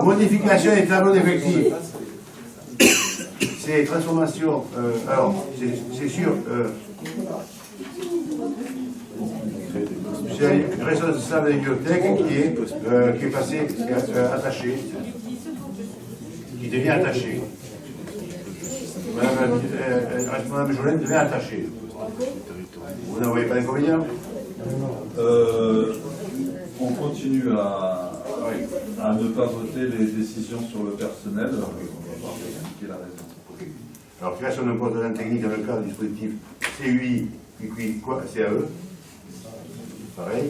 Modification des tableaux d'effectifs. C'est transformation. Alors, c'est sûr. C'est une responsable de la bibliothèque qui est passé, attaché, qui devient attaché. Madame Jolène devient attachée. Vous n'en voyez pas d'inconvénient? On continue à ne pas voter les décisions sur le personnel. On va voir expliquer la raison. Alors, création d'un poste d'agent technique dans le cadre du dispositif CUI, CAE. Pareil.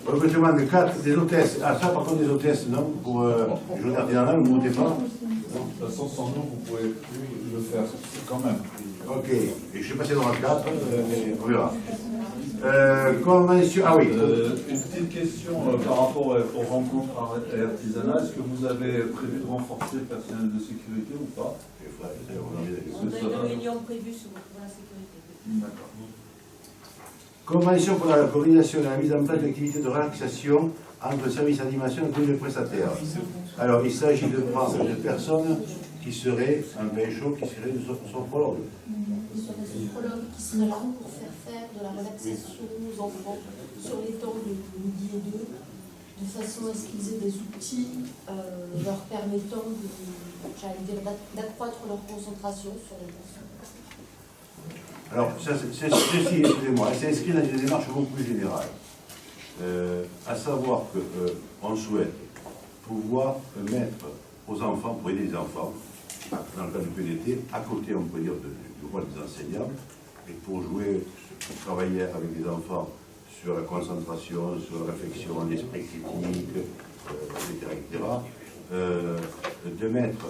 Recrutement de 4 des hôtesses. Ah, ça, par contre, des hôtesses, non? Pour les journées artisanales, vous ne votez pas? De toute façon, sans nous, vous pouvez plus le faire quand même. Ok. Et je vais passer dans le 4, mais on verra. Convention. Ah oui. Une petite question par rapport aux rencontres artisanales. Est-ce que vous avez prévu de renforcer le personnel de sécurité ou pas? On a une réunion prévue pour la sécurité. D'accord. Convention pour la coordination et la mise en place d'activités de relaxation entre le service d'animation et le prestataire. Alors, il s'agit de prendre des personnes qui seraient un bain chaud, qui seraient de sophrologue. Des sophrologues qui seraient là pour faire de la relaxation aux enfants sur les temps de midi et 2, de façon à ce qu'ils aient des outils leur permettant d'accroître leur concentration sur les personnes. Alors, ceci, excusez-moi, c'est inscrit dans une démarche beaucoup plus générale. À savoir qu'on souhaite pouvoir mettre aux enfants, pour aider les enfants, dans le cadre du PDT, à côté, on peut dire, du rôle des enseignants, et pour jouer, pour travailler avec les enfants sur la concentration, sur la réflexion, l'esprit critique, etc., de mettre,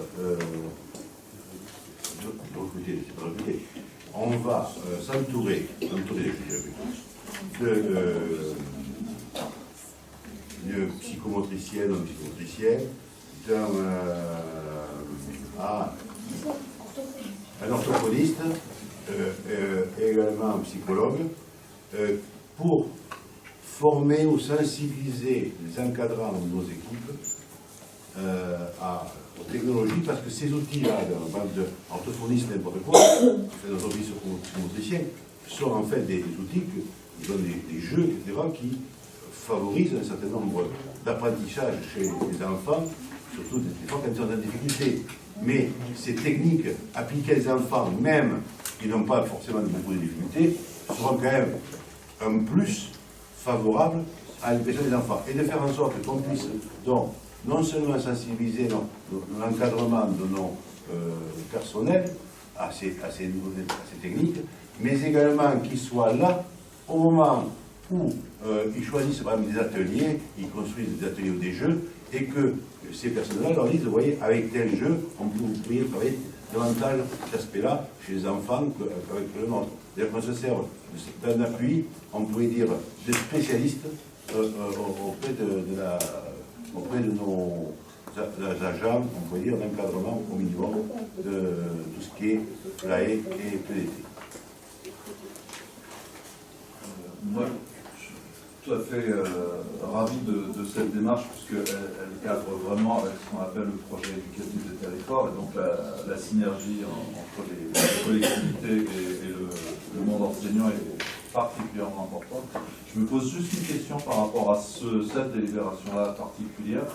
on va s'entourer d'une psychomotricienne ou psychomotricien, un orthophoniste, et également un psychologue, pour former ou sensibiliser les encadrants de nos équipes aux technologies, parce que ces outils-là, orthophonistes, n'importe quoi, fait notre office psychomotricien, sont en fait des outils qui donnent des jeux, etc., qui favorisent un certain nombre d'apprentissages chez les enfants, surtout des fois quand ils ont des difficultés. Mais ces techniques appliquées aux enfants, même qui n'ont pas forcément beaucoup de difficultés, seront quand même un plus favorable à l'éducation des enfants. Et de faire en sorte qu'on puisse donc non seulement sensibiliser l'encadrement de nos personnels à ces techniques, mais également qu'ils soient là au moment où ils choisissent par exemple des ateliers, ils construisent des ateliers ou des jeux, et que ces personnes-là leur disent, vous voyez, avec tel jeu, vous pourriez travailler davantage cet aspect-là chez les enfants qu'avec le nôtre. C'est-à-dire qu'on se sert d'un appui, on pourrait dire, de spécialistes auprès de nos agents, on pourrait dire, d'encadrement au minimum de tout ce qui est PLAE et PDT. Moi, je suis tout à fait ravi de cette démarche, puisqu'elle cadre vraiment avec ce qu'on appelle le projet éducatif de territoire, et donc la synergie entre les collectivités et le monde enseignant est particulièrement importante. Je me pose juste une question par rapport à cette délibération-là particulière.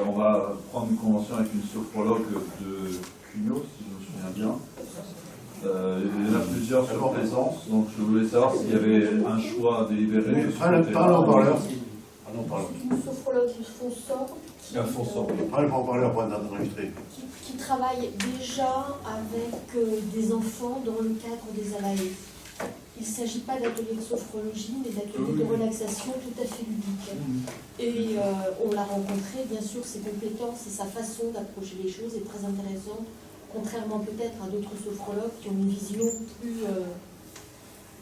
On va prendre une convention avec une sophrologue de Cugnot, si je me souviens bien. Il y en a plusieurs sur présence, donc je voulais savoir s'il y avait un choix délibéré. Parlons en parleur. C'est une sophrologue, un Fonsor, Parlons en parleur pour enregistrer. qui travaille déjà avec des enfants dans le cadre des ALAE. Il ne s'agit pas d'ateliers de sophrologie, mais d'ateliers de relaxation tout à fait ludiques. Et on l'a rencontré, bien sûr, ses compétences et sa façon d'approcher les choses est très intéressante, contrairement peut-être à d'autres sophrologues qui ont une vision plus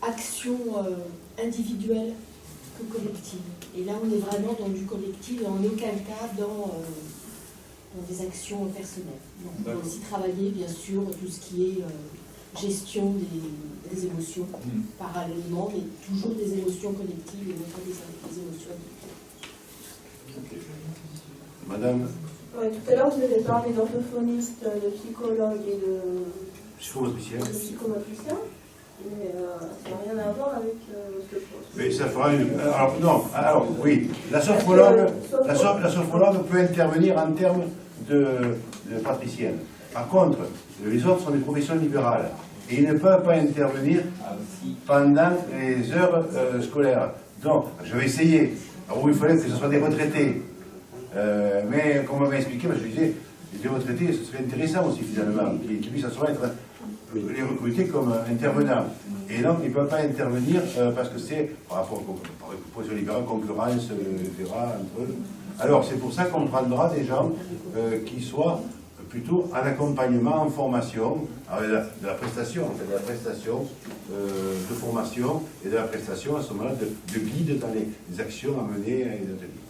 action individuelle que collective. Et là, on est vraiment dans du collectif et en aucun cas dans des actions personnelles. Donc, on peut aussi travailler, bien sûr, tout ce qui est gestion des émotions parallèlement, mais toujours des émotions collectives et non pas des émotions individuelles. Madame, Ouais, tout à l'heure, vous avez parlé d'orthophonistes, de psychologues et de psychomotricienne. psychomotriciens, mais ça n'a rien à voir avec ce poste. Mais ça fera une. Alors, non, alors, oui, la sophrologue peut intervenir en termes de praticienne. Par contre, les autres sont des professions libérales. Et ils ne peuvent pas intervenir pendant les heures scolaires. Donc, je vais essayer. Alors, il fallait que ce soit des retraités. Mais, comme on m'avait expliqué, je disais, des retraités, ce serait intéressant aussi, finalement, qu'ils puissent être les recruter comme intervenants. Et donc, ils ne peuvent pas intervenir parce que c'est, par rapport aux professions libérales, concurrence, etc., entre eux. Alors, c'est pour ça qu'on prendra des gens qui soient plutôt en accompagnement, en formation, avec de la prestation, en fait, de la prestation de formation et de la prestation à ce moment-là de guide dans les actions à mener et les ateliers.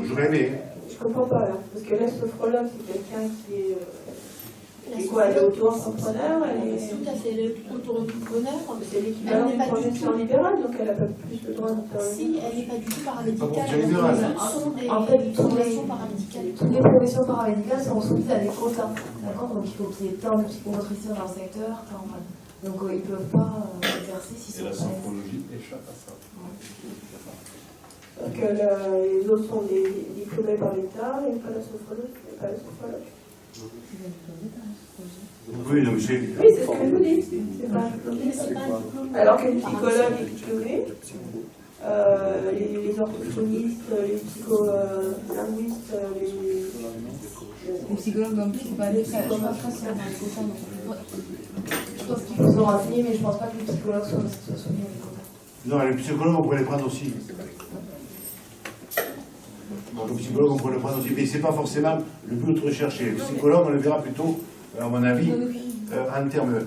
J'aurais aimé. Je comprends pas là, parce que la sophrologue, c'est quelqu'un qui est. C'est quoi, elle est auto-entrepreneur, elle est... Tout à fait, elle est auto-entrepreneur. C'est l'équivalent d'une profession libérale, donc elle n'a pas plus de droit d'intervenir. Si, elle n'est pas du tout paramédicale. Pas profession libérale. Ce sont des En fait, professions paramédicales. Toutes les professions paramédicales sont soumises à des quotas. D'accord. Donc il faut qu'il y ait tant de psychomotriciens dans le secteur, tant de... Donc ils ne peuvent pas exercer si Et la sont pas... sophrologie échappe à ça. Donc les autres sont des diplômés par l'État, et pas la sophrologue, et pas la sophrologue. Oui, donc c'est. Oui, c'est ce que je vous dis. C'est pas un diplômé. Alors que les psychologues est diplômé, les orthophonistes, les psycholinguistes, Les psychologues non plus, c'est pas des psychologues, je pense qu'il faut se renseigner, mais je pense pas que les psychologues soient soumis à des quotas. Non, les psychologues, on pourrait les prendre aussi. Bon, le psychologue, on pourrait le prendre aussi, mais ce n'est pas forcément le but recherché. Le psychologue, on le verra plutôt, à mon avis, en termes,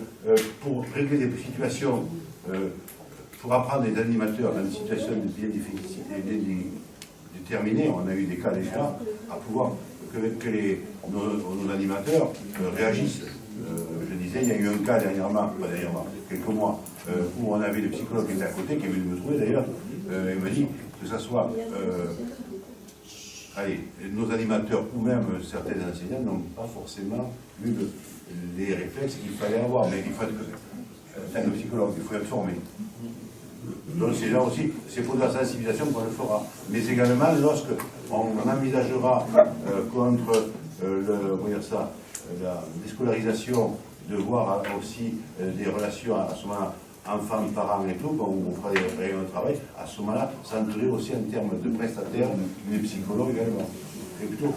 pour régler des situations, pour apprendre des animateurs dans des situations bien déterminées, on a eu des cas déjà, à pouvoir que nos animateurs réagissent. Je disais, il y a eu un cas dernièrement, quelques mois, où on avait le psychologue qui était à côté, qui est venu me trouver d'ailleurs, et m'a dit que ce soit... allez, nos animateurs ou même certains enseignants n'ont pas forcément eu les réflexes qu'il fallait avoir, mais il faut être un psychologue, il faut être formé. Donc c'est là aussi, c'est pour de la sensibilisation qu'on le fera. Mais également, lorsqu'on envisagera contre la déscolarisation, de voir aussi des relations à ce moment-là, enfants, parents et tout, quand on fera des réunions de travail, à ce moment-là, s'entourer aussi en termes de prestataires, des psychologues également. C'est tout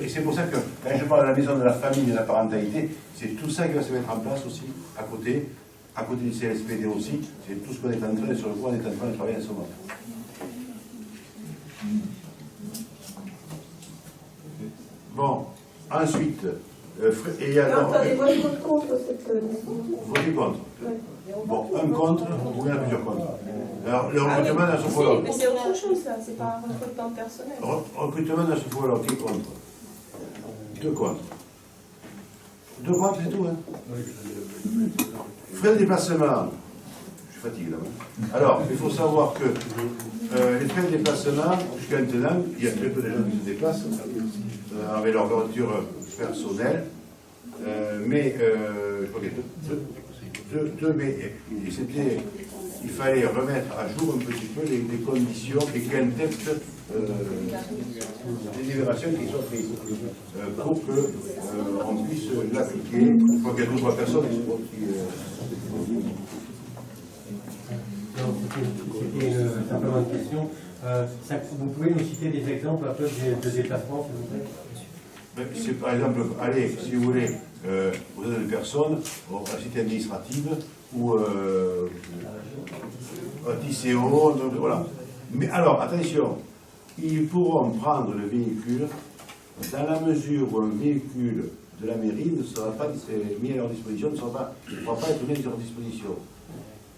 et c'est pour ça que, quand je parle de la maison de la famille et de la parentalité, c'est tout ça qui va se mettre en place aussi, à côté du CLSPD aussi, c'est tout ce qu'on est en train, sur le point on est en train de travailler en ce moment. Bon, ensuite, et alors... Attendez, moi je vote contre cette décision. Votez contre. Ouais. Bon, un contre, ou bien plusieurs contre. Alors, le recrutement d'un sophrologue. Mais c'est autre chose, ça, c'est pas un recrutement personnel. Recrutement d'un sophrologue, qui est contre? Deux contre. Deux contre, c'est tout, hein. Frais de déplacement. Je suis fatigué là. Alors, il faut savoir que les frais de déplacement, jusqu'à maintenant, il y a très peu de gens qui se déplacent avec leur voiture personnelle. Mais, je crois qu'il y a deux, mais il fallait remettre à jour un petit peu les conditions et qu'un texte, des délibérations qui soient prises pour qu'on puisse l'appliquer. Je crois qu'il y a 2 ou 3 personnes qui C'était simplement une question. Vous pouvez nous citer des exemples un peu de déplacements, s'il vous plaît? C'est par exemple, allez, si vous voulez, vous avez des personnes à cité administrative ou à TCO, donc voilà. Mais alors, attention, ils pourront prendre le véhicule dans la mesure où un véhicule de la mairie ne sera pas mis à leur disposition, ne pourra pas être mis à leur disposition.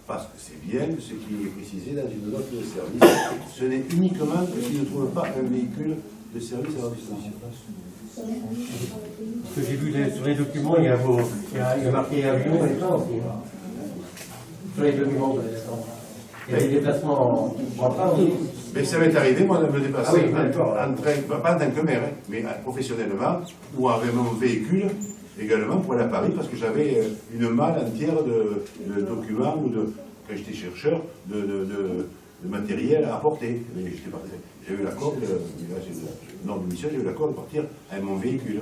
Parce que c'est bien ce qui est précisé dans une note de service. Ce n'est uniquement que s'ils ne trouvent pas un véhicule de service à leur disposition. Parce que j'ai vu sur les documents, il y a marqué avion et train aussi. Sur les documents, il y a des déplacements en train aussi. Mais ça m'est arrivé, moi, de me déplacer Ah oui, en d'accord. train, pas en tant que maire, hein, mais professionnellement, ou avec mon véhicule, également pour aller à Paris, parce que j'avais une malle entière de documents, ou de, quand j'étais chercheur, de matériel à apporter. J'ai eu l'accord, non, de mission, j'ai eu l'accord de partir avec mon véhicule.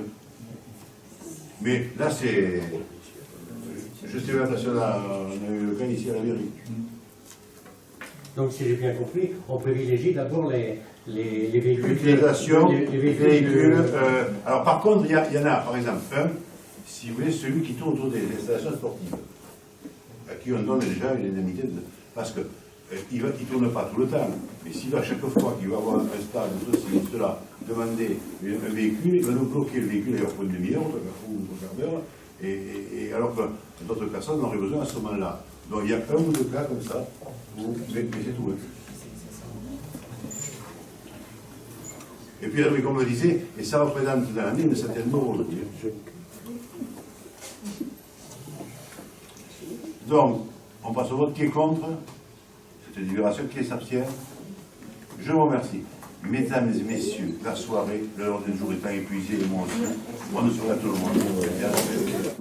Mais là, c'est... Je sais pas, on a eu le cas ici à la mairie. Donc, si j'ai bien compris, on privilégie d'abord les véhicules. L'utilisation les des véhicules. véhicules. Alors, par contre, il y en a, par exemple, un, si vous voulez, celui qui tourne autour des installations sportives, à qui on donne déjà une indemnité, parce que il ne tourne pas tout le temps, mais s'il va chaque fois qu'il va avoir un stade, ceci, cela, demander un véhicule, il va nous bloquer le véhicule d'ailleurs pour une demi-heure, ou un quart d'heure, et alors que d'autres personnes en auraient besoin à ce moment-là. Donc il y a un ou deux cas comme ça, mais c'est tout. Et puis, comme on le disait, et ça représente dans l'année une certaine d'euros, je veux dire. Donc, on passe au vote qui est contre cette délibération, qui s'abstient. Je vous remercie. Mesdames et messieurs, la soirée, l'heure du jour étant épuisée, et moi aussi, on ne sera tout le monde.